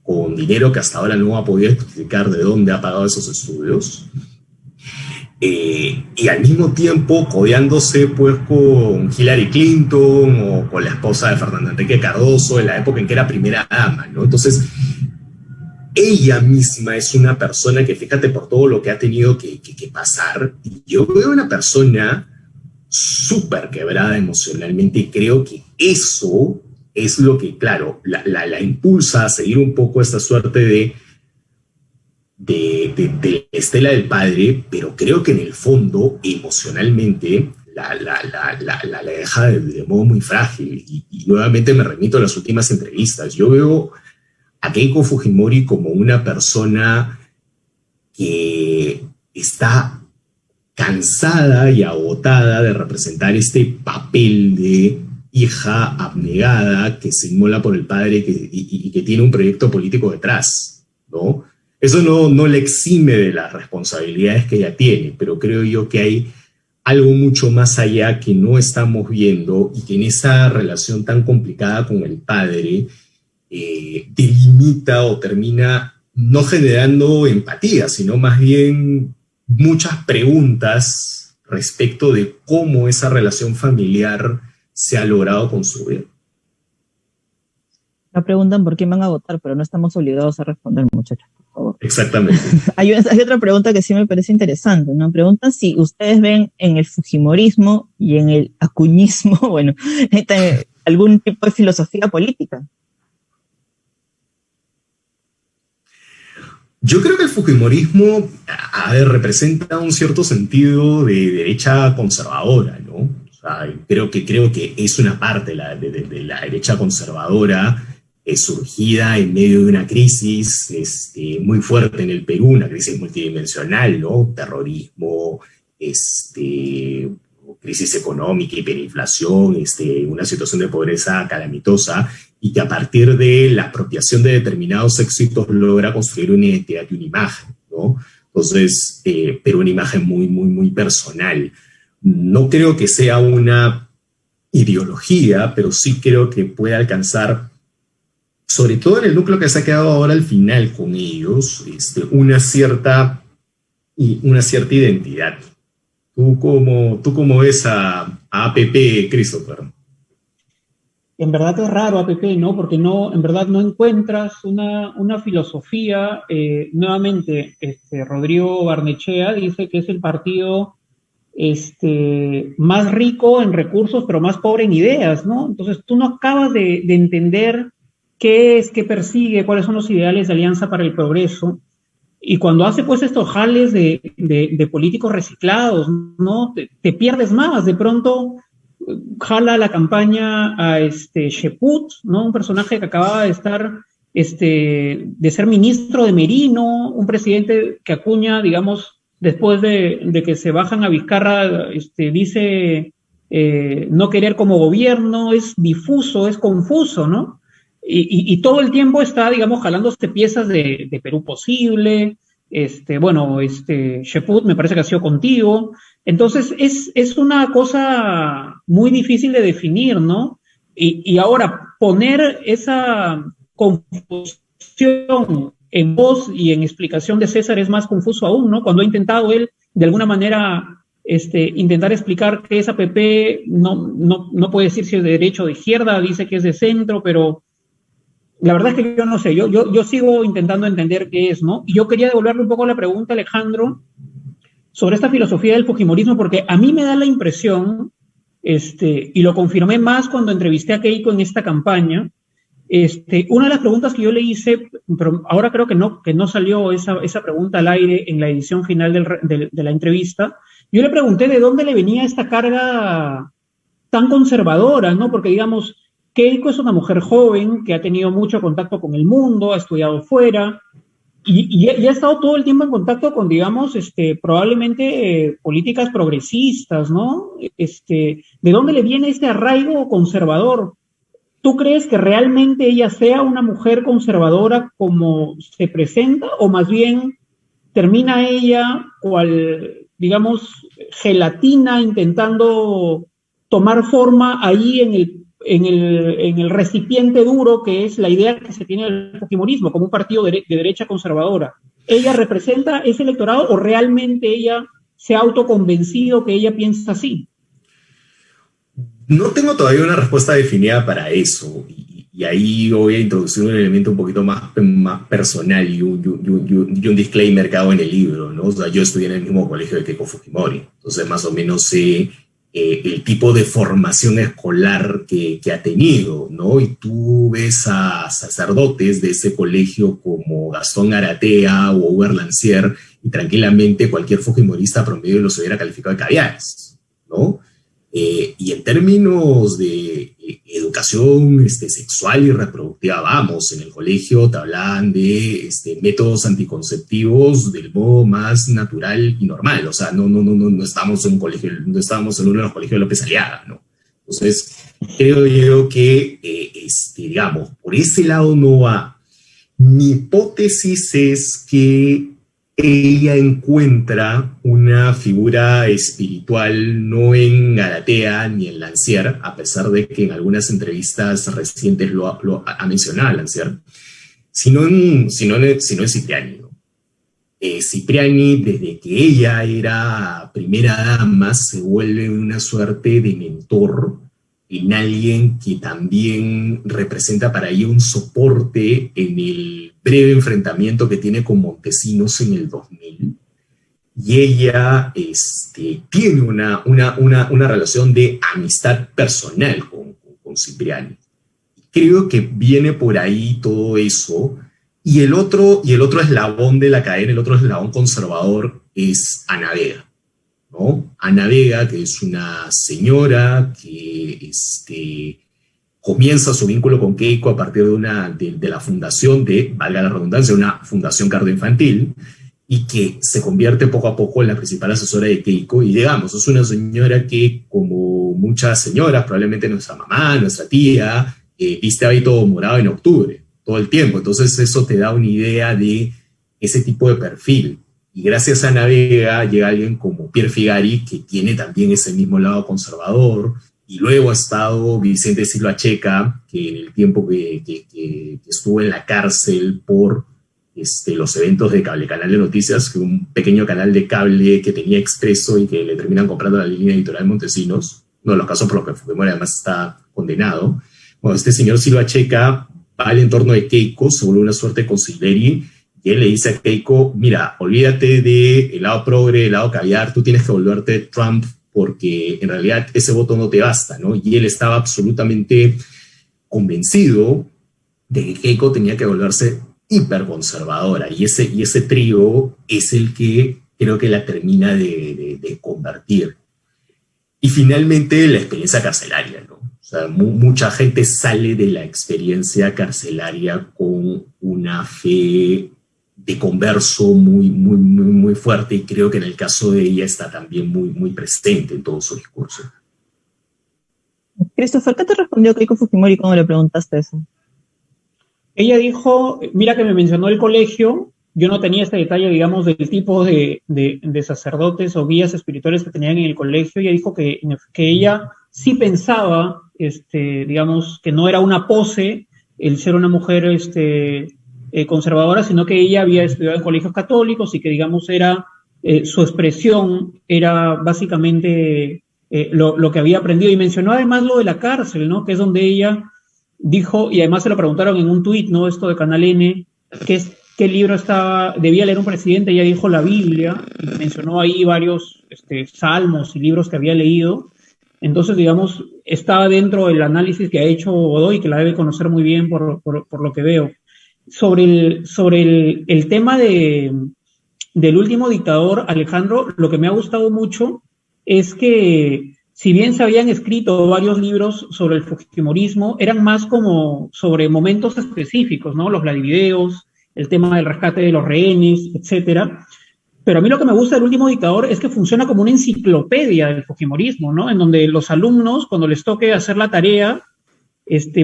con dinero que hasta ahora no ha podido explicar de dónde ha pagado esos estudios, y al mismo tiempo codeándose pues con Hillary Clinton o con la esposa de Fernando Enrique Cardoso en la época en que era primera dama, ¿no? Entonces, ella misma es una persona que, fíjate, por todo lo que ha tenido que pasar, yo veo una persona súper quebrada emocionalmente y creo que eso es lo que, claro, la impulsa a seguir un poco esta suerte de estela del padre, pero creo que en el fondo, emocionalmente, la deja de modo muy frágil. Y nuevamente me remito a las últimas entrevistas. Yo veo a Keiko Fujimori como una persona que está cansada y agotada de representar este papel de hija abnegada que se inmola por el padre y que tiene un proyecto político detrás, ¿no? Eso no le exime de las responsabilidades que ella tiene, pero creo yo que hay algo mucho más allá que no estamos viendo y que en esa relación tan complicada con el padre delimita o termina no generando empatía, sino más bien muchas preguntas respecto de cómo esa relación familiar se ha logrado construir. Me preguntan por quién van a votar, pero no estamos obligados a responder, muchachos, por favor. Exactamente. Hay otra pregunta que sí me parece interesante, ¿no? Preguntan si ustedes ven en el fujimorismo y en el acuñismo, bueno, algún tipo de filosofía política. Yo creo que el fujimorismo representa un cierto sentido de derecha conservadora, ¿no? O sea, creo que es una parte de la derecha conservadora surgida en medio de una crisis muy fuerte en el Perú, una crisis multidimensional, ¿no? Terrorismo, crisis económica, hiperinflación, una situación de pobreza calamitosa, y que a partir de la apropiación de determinados éxitos logra construir una identidad y una imagen, ¿no? Entonces, pero una imagen muy, muy, muy personal. No creo que sea una ideología, pero sí creo que puede alcanzar, sobre todo en el núcleo que se ha quedado ahora al final con ellos, una cierta identidad. ¿Tú cómo ves a APP, Christopher? En verdad es raro APP, ¿no? Porque en verdad no encuentras una filosofía. Nuevamente, Rodrigo Barnechea dice que es el partido más rico en recursos, pero más pobre en ideas, ¿no? Entonces tú no acabas de entender qué es, qué persigue, cuáles son los ideales de Alianza para el Progreso. Y cuando hace pues estos jales de políticos reciclados, ¿no? Te pierdes más. De pronto jala la campaña a Sheput, ¿no? Un personaje que acababa de estar, de ser ministro de Merino, un presidente que Acuña, digamos, después de que se bajan a Vizcarra, dice no querer como gobierno, es difuso, es confuso, ¿no? Y todo el tiempo está, digamos, jalándose piezas de Perú Posible, Sheput me parece que ha sido contigo. Entonces, es una cosa muy difícil de definir, ¿no? Y ahora, poner esa confusión en voz y en explicación de César es más confuso aún, ¿no? Cuando ha intentado él, de alguna manera, intentar explicar que esa APP no puede decir si es de derecha o de izquierda, dice que es de centro, pero la verdad es que yo no sé, yo sigo intentando entender qué es, ¿no? Y yo quería devolverle un poco la pregunta, Alejandro, sobre esta filosofía del fujimorismo, porque a mí me da la impresión, y lo confirmé más cuando entrevisté a Keiko en esta campaña, una de las preguntas que yo le hice, pero ahora creo que no salió esa pregunta al aire en la edición final de la entrevista, yo le pregunté de dónde le venía esta carga tan conservadora, ¿no? Porque, digamos, Keiko es una mujer joven que ha tenido mucho contacto con el mundo, ha estudiado fuera, y ha estado todo el tiempo en contacto con, digamos, probablemente políticas progresistas, ¿no? ¿De dónde le viene este arraigo conservador? ¿Tú crees que realmente ella sea una mujer conservadora como se presenta, o más bien termina ella cual, digamos, gelatina intentando tomar forma ahí en el recipiente duro que es la idea que se tiene del fujimorismo como un partido de derecha conservadora? ¿Ella representa ese electorado o realmente ella se ha autoconvencido que ella piensa así? No tengo todavía una respuesta definida para eso, y ahí voy a introducir un elemento un poquito más personal y un disclaimer que hago en el libro, ¿no? O sea, yo estudié en el mismo colegio de Keiko Fujimori, entonces más o menos sé el tipo de formación escolar que ha tenido, ¿no? Y tú ves a sacerdotes de ese colegio como Gastón Aratea o Hubert Lancier, y tranquilamente cualquier fujimorista promedio los hubiera calificado de caviares, ¿no? Y en términos de educación sexual y reproductiva, vamos, en el colegio te hablaban de métodos anticonceptivos del modo más natural y normal. O sea, no estábamos en un colegio, no estábamos en uno de los colegios de López Aliaga, ¿no? Entonces, creo yo que, digamos, por ese lado no va. Mi hipótesis es que ella encuentra una figura espiritual no en Galatea ni en Lancier, a pesar de que en algunas entrevistas recientes lo ha mencionado Lancier, sino en Cipriani, ¿no? Cipriani, desde que ella era primera dama, se vuelve una suerte de mentor en alguien que también representa para ella un soporte en el breve enfrentamiento que tiene con Montesinos en el 2000. Y ella tiene una relación de amistad personal con Cipriani. Creo que viene por ahí todo eso. Y el otro eslabón de la cadena, el otro eslabón conservador, es Ana Vega, ¿no? Ana Vega, que es una señora que comienza su vínculo con Keiko a partir de la fundación valga la redundancia, una fundación cardioinfantil, y que se convierte poco a poco en la principal asesora de Keiko. Y digamos, es una señora que, como muchas señoras, probablemente nuestra mamá, nuestra tía, viste hábito morado en octubre, todo el tiempo. Entonces eso te da una idea de ese tipo de perfil. Y gracias a Ana Vega llega alguien como Pierre Figari, que tiene también ese mismo lado conservador. Y luego ha estado Vicente Silva Checa, que en el tiempo que estuvo en la cárcel por los eventos de Cable Canal de Noticias, que un pequeño canal de cable que tenía Expreso y que le terminan comprando la línea editorial Montesinos, uno de los casos por los que Fujimori además está condenado. Bueno, este señor Silva Checa va al entorno de Keiko, se vuelve una suerte de consiglieri, y él le dice a Keiko, mira, olvídate del lado progre, el lado caviar, tú tienes que volverte Trump, porque en realidad ese voto no te basta, ¿no? Y él estaba absolutamente convencido de que Keiko tenía que volverse hiperconservadora, y ese trío es el que creo que la termina de convertir. Y finalmente la experiencia carcelaria, ¿no? O sea, mucha gente sale de la experiencia carcelaria con una fe de converso muy fuerte, y creo que en el caso de ella está también muy presente en todo su discurso. Christopher, ¿qué te respondió Keiko Fujimori cuando le preguntaste eso? Ella dijo, mira que me mencionó el colegio, yo no tenía este detalle, digamos, del tipo de sacerdotes o guías espirituales que tenían en el colegio. Ella dijo que ella sí pensaba, digamos, que no era una pose el ser una mujer conservadora, sino que ella había estudiado en colegios católicos y que, digamos, era su expresión era básicamente lo que había aprendido. Y mencionó además lo de la cárcel, ¿no? Que es donde ella dijo, y además se lo preguntaron en un tuit, ¿no? Esto de Canal N, qué libro debía leer un presidente. Ella dijo la Biblia, y mencionó ahí varios salmos y libros que había leído. Entonces, digamos, estaba dentro del análisis que ha hecho Godoy, que la debe conocer muy bien por lo que veo. Sobre el tema del último dictador, Alejandro, lo que me ha gustado mucho es que, si bien se habían escrito varios libros sobre el fujimorismo, eran más como sobre momentos específicos, ¿no? Los Vladivideos, el tema del rescate de los rehenes, etcétera. Pero a mí lo que me gusta del último dictador es que funciona como una enciclopedia del fujimorismo, ¿no? En donde los alumnos, cuando les toque hacer la tarea,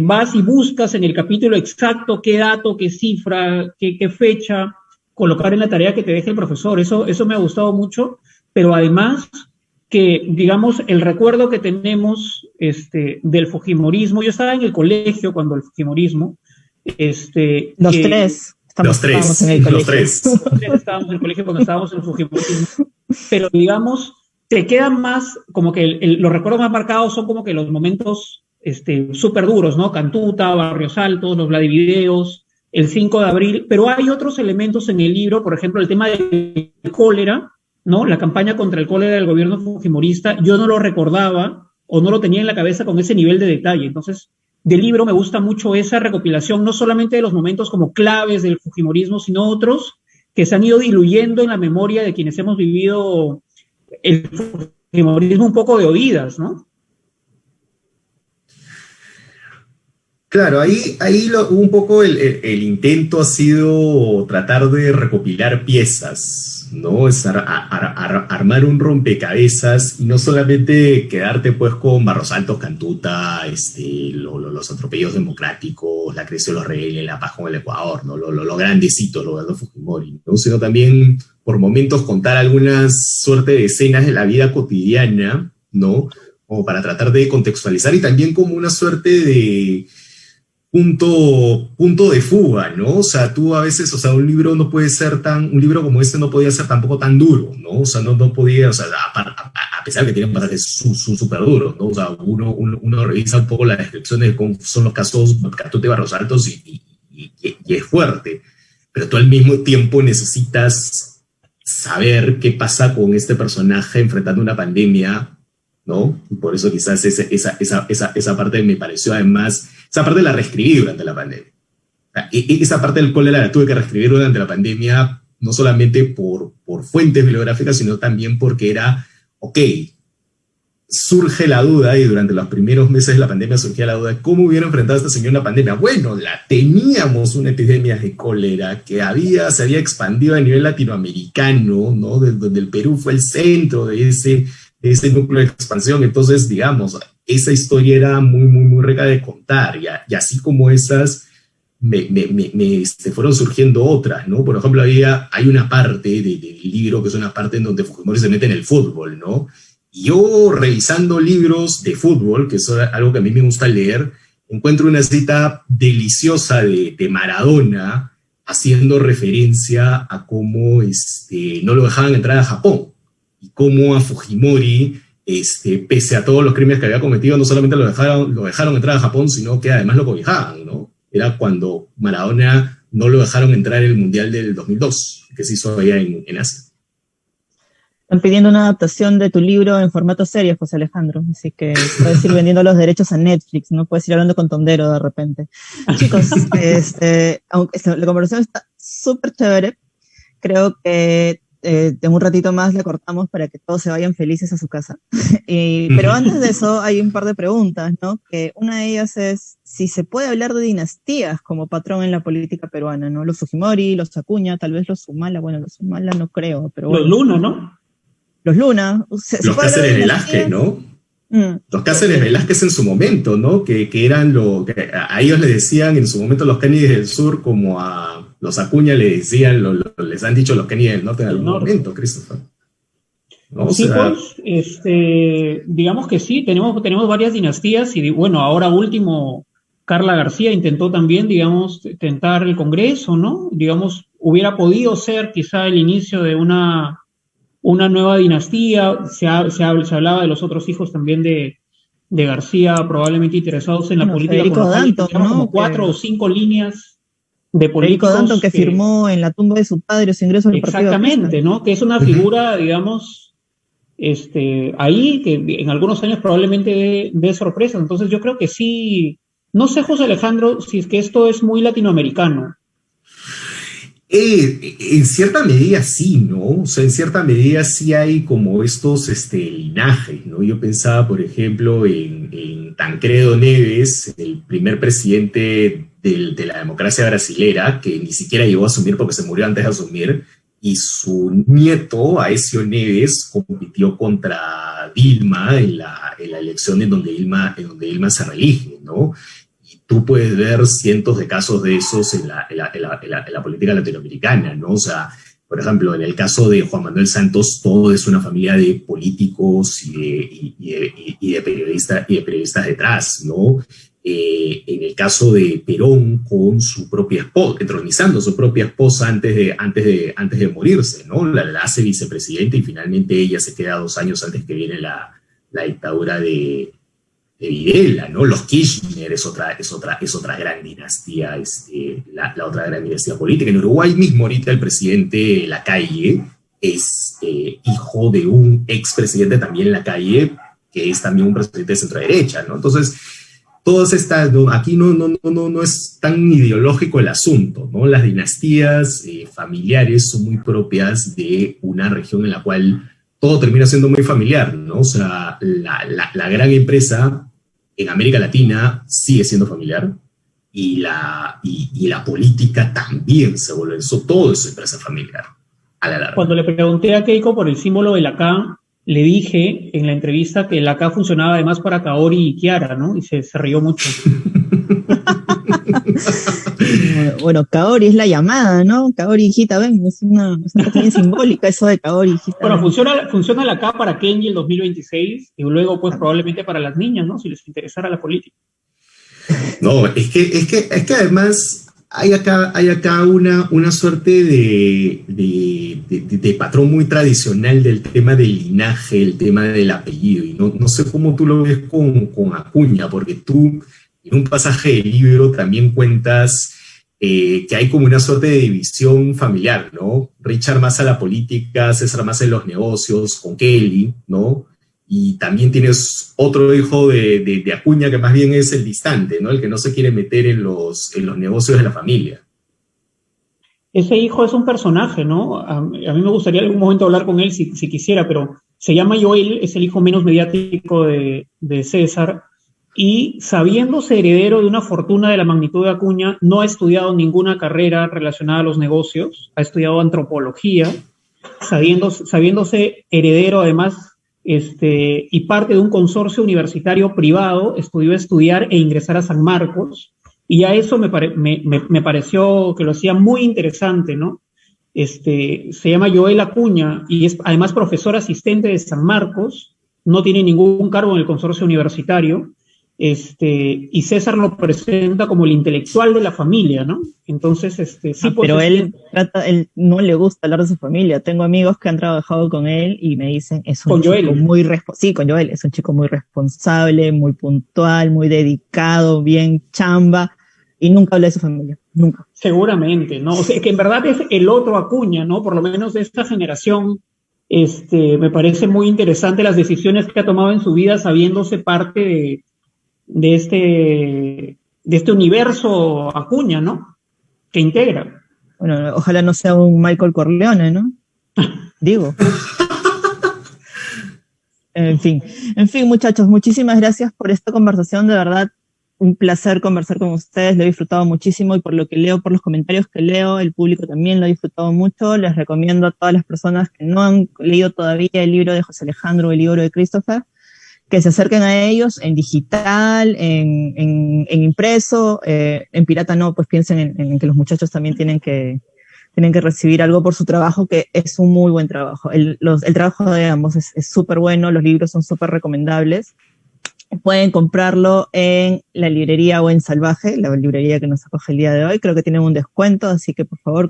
vas y buscas en el capítulo exacto qué dato, qué cifra, qué fecha colocar en la tarea que te deje el profesor. Eso me ha gustado mucho, pero además que, digamos, el recuerdo que tenemos del fujimorismo, yo estaba en el colegio cuando el fujimorismo, los tres. Los tres estábamos en el colegio cuando estábamos en el fujimorismo, pero digamos, te quedan más, como que los recuerdos más marcados son como que los momentos súper duros, ¿no? Cantuta, Barrios Altos, los Vladivideos, el 5 de abril, pero hay otros elementos en el libro, por ejemplo, el tema del cólera, ¿no? La campaña contra el cólera del gobierno fujimorista, yo no lo recordaba o no lo tenía en la cabeza con ese nivel de detalle. Entonces, del libro me gusta mucho esa recopilación, no solamente de los momentos como claves del fujimorismo, sino otros que se han ido diluyendo en la memoria de quienes hemos vivido el fujimorismo un poco de oídas, ¿no? Claro, ahí un poco el intento ha sido tratar de recopilar piezas, ¿no? Es armar un rompecabezas y no solamente quedarte pues con Barros Altos, Cantuta, los atropellos democráticos, la crisis de los rehenes, la paz con el Ecuador, ¿no? Lo grandecito, lo de Fujimori, ¿no? Sino también por momentos contar algunas suerte de escenas de la vida cotidiana, ¿no? Como para tratar de contextualizar y también como una suerte de punto de fuga, ¿no? O sea, tú a veces, o sea, un libro como este no podía ser tampoco tan duro, ¿no? O sea, no podía, o sea, a pesar de que tienen pasajes súper duros, ¿no? O sea, uno revisa un poco las descripciones de cómo son los casos Cantuta y Barros Altos y es fuerte, pero tú al mismo tiempo necesitas saber qué pasa con este personaje enfrentando una pandemia, ¿no? Y por eso quizás esa parte me pareció además, esa parte la reescribí durante la pandemia. Esa parte del cólera la tuve que reescribir durante la pandemia, no solamente por fuentes bibliográficas, sino también porque era, surge la duda, y durante los primeros meses de la pandemia surgía la duda de cómo hubiera enfrentado a esta señora una pandemia. Bueno, teníamos una epidemia de cólera que se había expandido a nivel latinoamericano, ¿no? Donde el Perú fue el centro de ese núcleo de expansión. Entonces, digamos, esa historia era muy, muy, muy rica de contar, y así como esas fueron surgiendo otras, ¿no? Por ejemplo, hay una parte del libro que es una parte en donde Fujimori se mete en el fútbol, ¿no? Y yo, revisando libros de fútbol, que es algo que a mí me gusta leer, encuentro una cita deliciosa de Maradona haciendo referencia a cómo no lo dejaban entrar a Japón, y cómo a Fujimori, pese a todos los crímenes que había cometido, no solamente lo dejaron entrar a Japón, sino que además lo cobijaban, ¿no? Era cuando Maradona no lo dejaron entrar en el Mundial del 2002, que se hizo allá en Asia. Están pidiendo una adaptación de tu libro en formato serie, José Alejandro, así que puedes ir vendiendo los derechos a Netflix, ¿no? Puedes ir hablando con Tondero de repente. Chicos, aunque la conversación está súper chévere, creo que en un ratito más le cortamos para que todos se vayan felices a su casa. Pero antes de eso hay un par de preguntas, ¿no? Que una de ellas es si se puede hablar de dinastías como patrón en la política peruana, ¿no? Los Fujimori, los Acuña, tal vez los Humala, bueno, los Humala no creo, pero bueno. Los Luna, ¿no? Los Luna. Los Cáceres Velázquez, ¿no? Los Cáceres Velázquez en su momento, ¿no? Que eran a ellos le decían en su momento los Kennedy del Sur como a Los Acuña le decían, les han dicho los Kennedy del Norte en algún momento, Christopher. ¿No? O Sí, sea, pues, digamos que sí, tenemos varias dinastías y bueno, ahora último, Carla García intentó también, digamos, tentar el Congreso, ¿no? Digamos, hubiera podido ser quizá el inicio de una nueva dinastía. Se hablaba de los otros hijos también de García, probablemente interesados en la Bueno, política, con Federico lo cual Danton, tuviéramos como ¿no? 4 o 5 líneas de Federico Danton políticos. que firmó en la tumba de su padre su ingreso al partido aprista. Exactamente, ¿no? Que es una ujú. figura, digamos, ahí que en algunos años probablemente dé sorpresas. Entonces yo creo que sí, no sé, José Alejandro, si es que esto es muy latinoamericano. En cierta medida sí, ¿no? O sea, en cierta medida sí hay como estos linajes, ¿no? Yo pensaba, por ejemplo, en Tancredo Neves, el primer presidente de la democracia brasilera, que ni siquiera llegó a asumir porque se murió antes de asumir, y su nieto, Aécio Neves, compitió contra Dilma en la elección en donde Dilma se reelige, ¿no? Tú puedes ver cientos de casos de esos en la política latinoamericana, ¿no? O sea, por ejemplo, en el caso de Juan Manuel Santos, todo es una familia de políticos y de periodistas detrás, ¿no? En el caso de Perón, con su propia esposa, entronizando a su propia esposa antes de morirse, ¿no? La hace vicepresidente y finalmente ella se queda 2 años antes que viene la dictadura de Videla, ¿no? Los Kirchner es otra gran dinastía, la otra gran dinastía política. En Uruguay mismo ahorita el presidente Lacalle es hijo de un expresidente también Lacalle, que es también un presidente de centro derecha, ¿no? Entonces, todas estas, no, aquí no es tan ideológico el asunto, ¿no? Las dinastías familiares son muy propias de una región en la cual todo termina siendo muy familiar, ¿no? O sea, la gran empresa en América Latina sigue siendo familiar y la política también se vuelve eso, todo es empresa familiar a la larga. Cuando le pregunté a Keiko por el símbolo de la K, le dije en la entrevista que la K funcionaba además para Kaori y Kiara, ¿no? Y se rió mucho. Bueno, Kaori es la llamada, ¿no? Kaori, hijita, ven, es una cosa bien simbólica eso de Kaori, hijita, Bueno, ven. funciona la K para Kenji el 2026 y luego pues probablemente para las niñas, ¿no? Si les interesara la política. No, es que además hay acá una suerte de patrón muy tradicional del tema del linaje, el tema del apellido. Y no sé cómo tú lo ves con Acuña, porque tú en un pasaje del libro también cuentas que hay como una suerte de división familiar, ¿no? Richard más a la política, César más en los negocios, con Kelly, ¿no? Y también tienes otro hijo de Acuña que más bien es el distante, ¿no? El que no se quiere meter en los negocios de la familia. Ese hijo es un personaje, ¿no? A mí me gustaría en algún momento hablar con él si quisiera, pero se llama Joel, es el hijo menos mediático de César, y sabiéndose heredero de una fortuna de la magnitud de Acuña, no ha estudiado ninguna carrera relacionada a los negocios, ha estudiado antropología, sabiéndose heredero además, y parte de un consorcio universitario privado, estudió estudiar e ingresar a San Marcos, y a eso me pareció que lo hacía muy interesante, ¿no? Se llama Joel Acuña y es además profesor asistente de San Marcos, no tiene ningún cargo en el consorcio universitario, y César lo presenta como el intelectual de la familia, ¿no? Entonces, sí, pues Pero él no le gusta hablar de su familia. Tengo amigos que han trabajado con él y me dicen, es un con chico Joel. muy sí, con Joel, es un chico muy responsable, muy puntual, muy dedicado, bien chamba, y nunca habla de su familia, nunca. Seguramente, ¿no? O sea, que en verdad es el otro Acuña, ¿no? Por lo menos de esta generación, me parece muy interesante las decisiones que ha tomado en su vida sabiéndose parte de este universo Acuña, ¿no? Que integra. Bueno, ojalá no sea un Michael Corleone, ¿no? Digo. En fin, muchachos, muchísimas gracias por esta conversación, de verdad, un placer conversar con ustedes, lo he disfrutado muchísimo y por lo que leo, por los comentarios que leo, el público también lo ha disfrutado mucho. Les recomiendo a todas las personas que no han leído todavía el libro de José Alejandro, el libro de Christopher, que se acerquen a ellos en digital, en impreso, en pirata no, pues piensen en que los muchachos también tienen que recibir algo por su trabajo, que es un muy buen trabajo. El trabajo de ambos es súper bueno, los libros son súper recomendables. Pueden comprarlo en la librería o en Salvaje, la librería que nos acoge el día de hoy. Creo que tienen un descuento, así que por favor,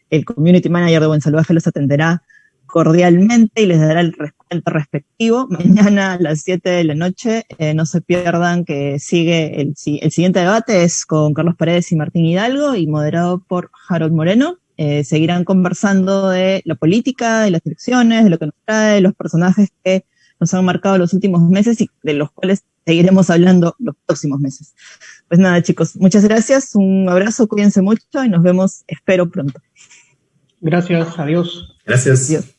el community manager de Buen Salvaje los atenderá cordialmente y les dará el descuento respectivo. Mañana a las 7 de la noche, no se pierdan que sigue el siguiente debate, es con Carlos Paredes y Martín Hidalgo y moderado por Harold Moreno. Seguirán conversando de la política, de las elecciones, de lo que nos trae, los personajes que nos han marcado los últimos meses y de los cuales seguiremos hablando los próximos meses. Pues nada, chicos, muchas gracias, un abrazo, cuídense mucho y nos vemos, espero, pronto. Gracias, adiós. Gracias. Adiós.